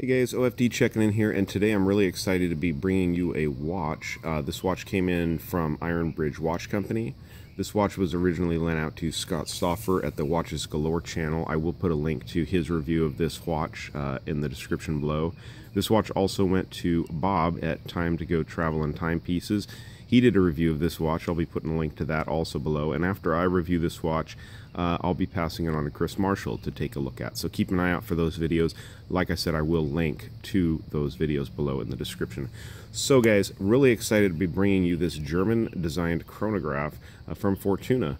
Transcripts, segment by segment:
Hey guys, OFD checking in here, and today I'm really excited to be bringing you a watch. This watch came in from Ironbridge Watch Company. This watch was originally lent out to Scott Stoffer at the Watches Galore channel. I will put a link to his review of this watch in the description below. This watch also went to Bob at TimeToGo Travel and Timepieces. He did a review of this watch. I'll be putting a link to that also below. And after I review this watch, I'll be passing it on to Chris Marshall to take a look at. So keep an eye out for those videos. Like I said, I will link to those videos below in the description. So guys, really excited to be bringing you this German-designed chronograph from Fortuna.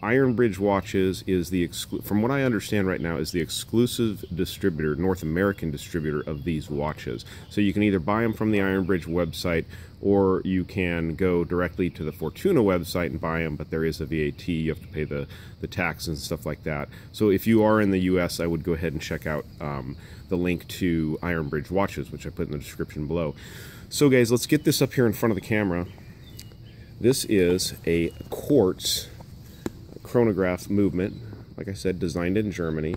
Ironbridge Watches is the, from what I understand right now, is the exclusive distributor, North American distributor of these watches. So you can either buy them from the Ironbridge website, or you can go directly to the Fortuna website and buy them, but there is a VAT. You have to pay the tax and stuff like that. So if you are in the US, I would go ahead and check out the link to Ironbridge Watches, which I put in the description below. So guys, let's get this up here in front of the camera. This is a quartz chronograph movement, like I said, designed in Germany.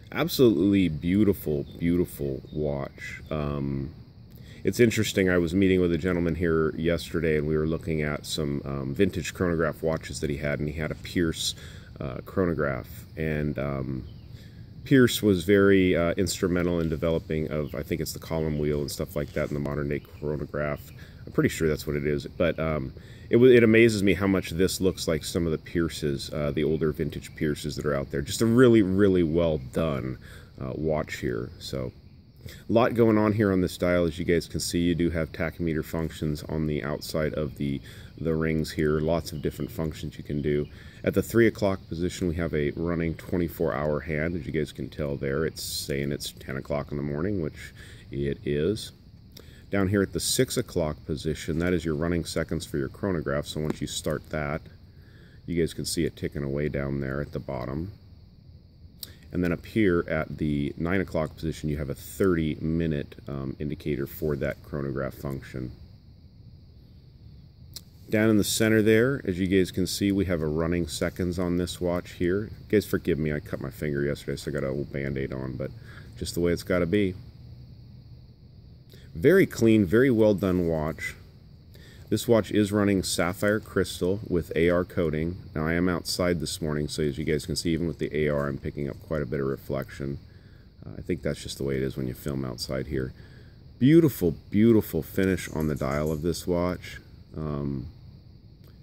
Absolutely beautiful, beautiful watch. It's interesting, I was meeting with a gentleman here yesterday and we were looking at some vintage chronograph watches that he had, and he had a Pierce chronograph, and Pierce was very instrumental in developing of, I think it's the column wheel and stuff like that in the modern day chronograph. I'm pretty sure that's what it is, but it amazes me how much this looks like some of the Pierces, the older vintage Pierces that are out there. Just a really, really well done watch here. So a lot going on here on this dial. As you guys can see, you do have tachymeter functions on the outside of the rings here. Lots of different functions you can do. At the 3 o'clock position, we have a running 24-hour hand. As you guys can tell there, it's saying it's 10 o'clock in the morning, which it is. Down here at the 6 o'clock position, that is your running seconds for your chronograph. So once you start that, you guys can see it ticking away down there at the bottom. And then up here at the 9 o'clock position, you have a 30-minute indicator for that chronograph function. Down in the center there, as you guys can see, we have a running seconds on this watch here. You guys forgive me, I cut my finger yesterday, so I got a little band-aid on, but just the way it's got to be. Very clean, very well done watch. This watch is running sapphire crystal with AR coating. Now I am outside this morning, so as you guys can see, even with the AR, I'm picking up quite a bit of reflection. I think that's just the way it is when you film outside here. Beautiful, beautiful finish on the dial of this watch.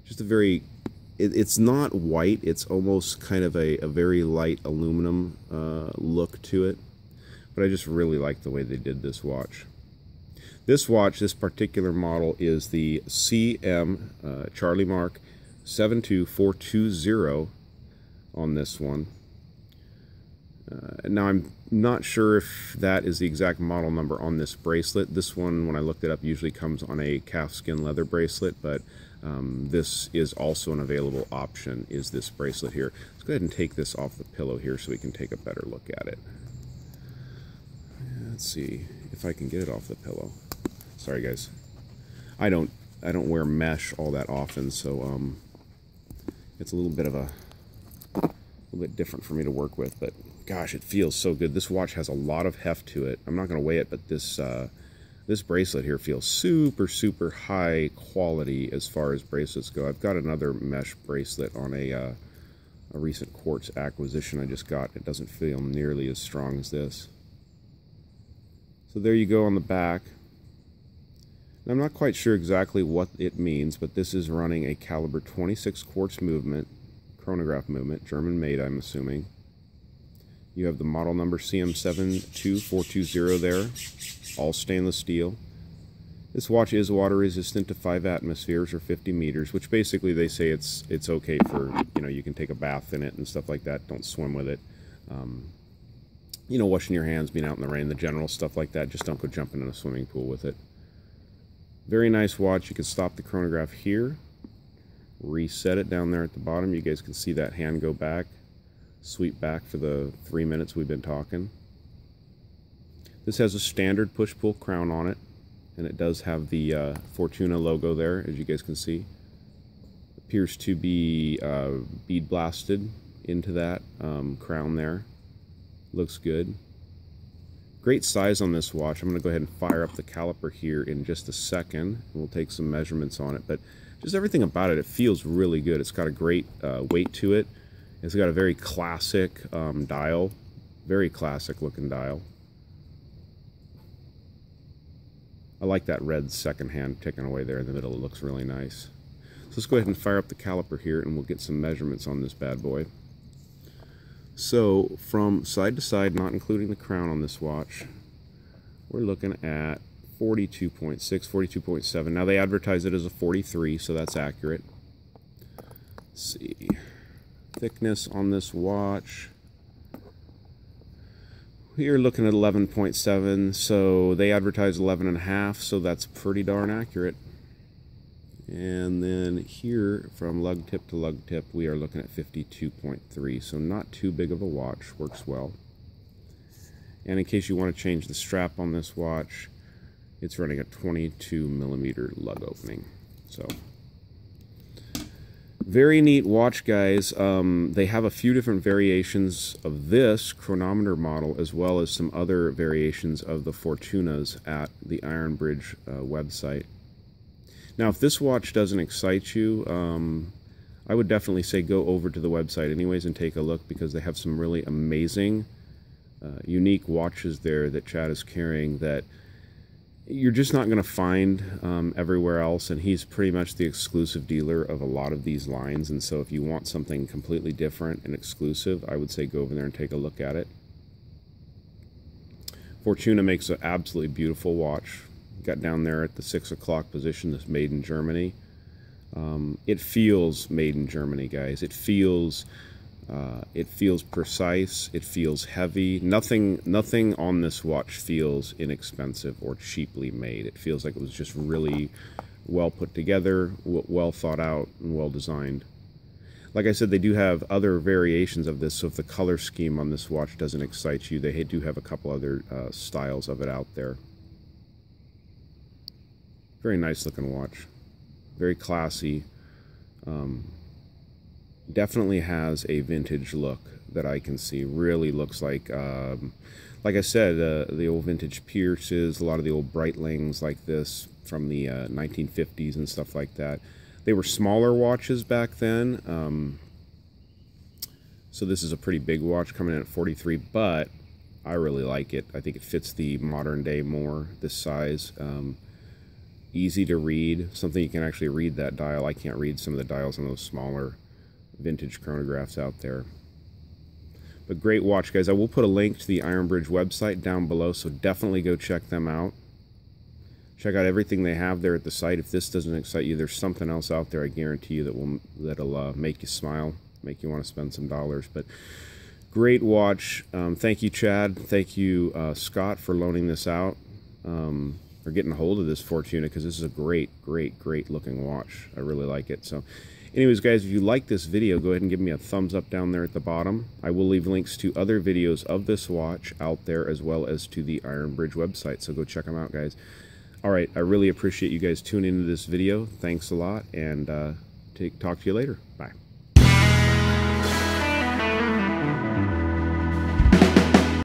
Just a very, it's not white, it's almost kind of a very light aluminum look to it. But I just really like the way they did this watch. This watch, this particular model, is the CM Charlie Mark 72420 on this one. Now I'm not sure if that is the exact model number on this bracelet. This one, when I looked it up, usually comes on a calfskin leather bracelet, but this is also an available option, is this bracelet here. Let's go ahead and take this off the pillow here so we can take a better look at it. Let's see if I can get it off the pillow. Sorry guys, I don't wear mesh all that often, so it's a little bit different for me to work with. But gosh, it feels so good. This watch has a lot of heft to it. I'm not going to weigh it, but this this bracelet here feels super, super high quality as far as bracelets go. I've got another mesh bracelet on a recent quartz acquisition I just got. It doesn't feel nearly as strong as this. So there you go on the back. I'm not quite sure exactly what it means, but this is running a caliber 26 quartz movement, chronograph movement, German made, I'm assuming. You have the model number CM72420 there, all stainless steel. This watch is water resistant to 5 atmospheres or 50 meters, which basically they say it's okay for, you know, you can take a bath in it and stuff like that. Don't swim with it. You know, washing your hands, being out in the rain, the general stuff like that. Just don't go jumping in a swimming pool with it. Very nice watch. You can stop the chronograph here, reset it down there at the bottom. You guys can see that hand go back, sweep back for the 3 minutes we've been talking. This has a standard push-pull crown on it, and it does have the Fortuna logo there, as you guys can see. It appears to be bead blasted into that crown there. Looks good. Great size on this watch. I'm going to go ahead and fire up the caliper here in just a second, and we'll take some measurements on it. But just everything about it, it feels really good. It's got a great weight to it. It's got a very classic dial, very classic looking dial. I like that red second hand ticking away there in the middle. It looks really nice. So let's go ahead and fire up the caliper here, and we'll get some measurements on this bad boy. So from side to side, not including the crown on this watch, we're looking at 42.6, 42.7. Now they advertise it as a 43, so that's accurate. Let's see. Thickness on this watch, we are looking at 11.7, so they advertise 11.5, so that's pretty darn accurate. And then here, from lug tip to lug tip, we are looking at 52.3, so not too big of a watch, works well. And in case you want to change the strap on this watch, it's running a 22mm lug opening. So, very neat watch, guys. They have a few different variations of this chronometer model, as well as some other variations of the Fortunas at the Iron Bridge website. Now, if this watch doesn't excite you, I would definitely say go over to the website anyways and take a look, because they have some really amazing, unique watches there that Chad is carrying that you're just not going to find everywhere else, and he's pretty much the exclusive dealer of a lot of these lines. And so if you want something completely different and exclusive, I would say go over there and take a look at it. Fortuna makes an absolutely beautiful watch. Got down there at the 6 o'clock position. That's made in Germany. It feels made in Germany, guys. It feels precise. It feels heavy. Nothing on this watch feels inexpensive or cheaply made. It feels like it was just really well put together, well thought out, and well designed. Like I said, they do have other variations of this, so if the color scheme on this watch doesn't excite you, they do have a couple other styles of it out there. Very nice looking watch. Very classy. Definitely has a vintage look that I can see. Really looks like I said, the old vintage Pierces, a lot of the old Breitlings like this from the 1950s and stuff like that. They were smaller watches back then. So this is a pretty big watch coming in at 43, but I really like it. I think it fits the modern day more, this size. Easy to read, something you can actually read that dial. I can't read some of the dials on those smaller vintage chronographs out there. But great watch, guys. I will put a link to the Iron Bridge website down below, so definitely go check them out. Check out everything they have there at the site. If this doesn't excite you, there's something else out there, I guarantee you, that'll make you smile, make you want to spend some dollars. But great watch. Thank you, Chad. Thank you, Scott, for loaning this out. Or getting a hold of this Fortuna, because this is a great looking watch. I really like it. So anyways, guys, if you like this video, go ahead and give me a thumbs up down there at the bottom. I will leave links to other videos of this watch out there, as well as to the Iron Bridge website, so go check them out, guys. All right, I really appreciate you guys tuning into this video. Thanks a lot, and talk to you later. Bye.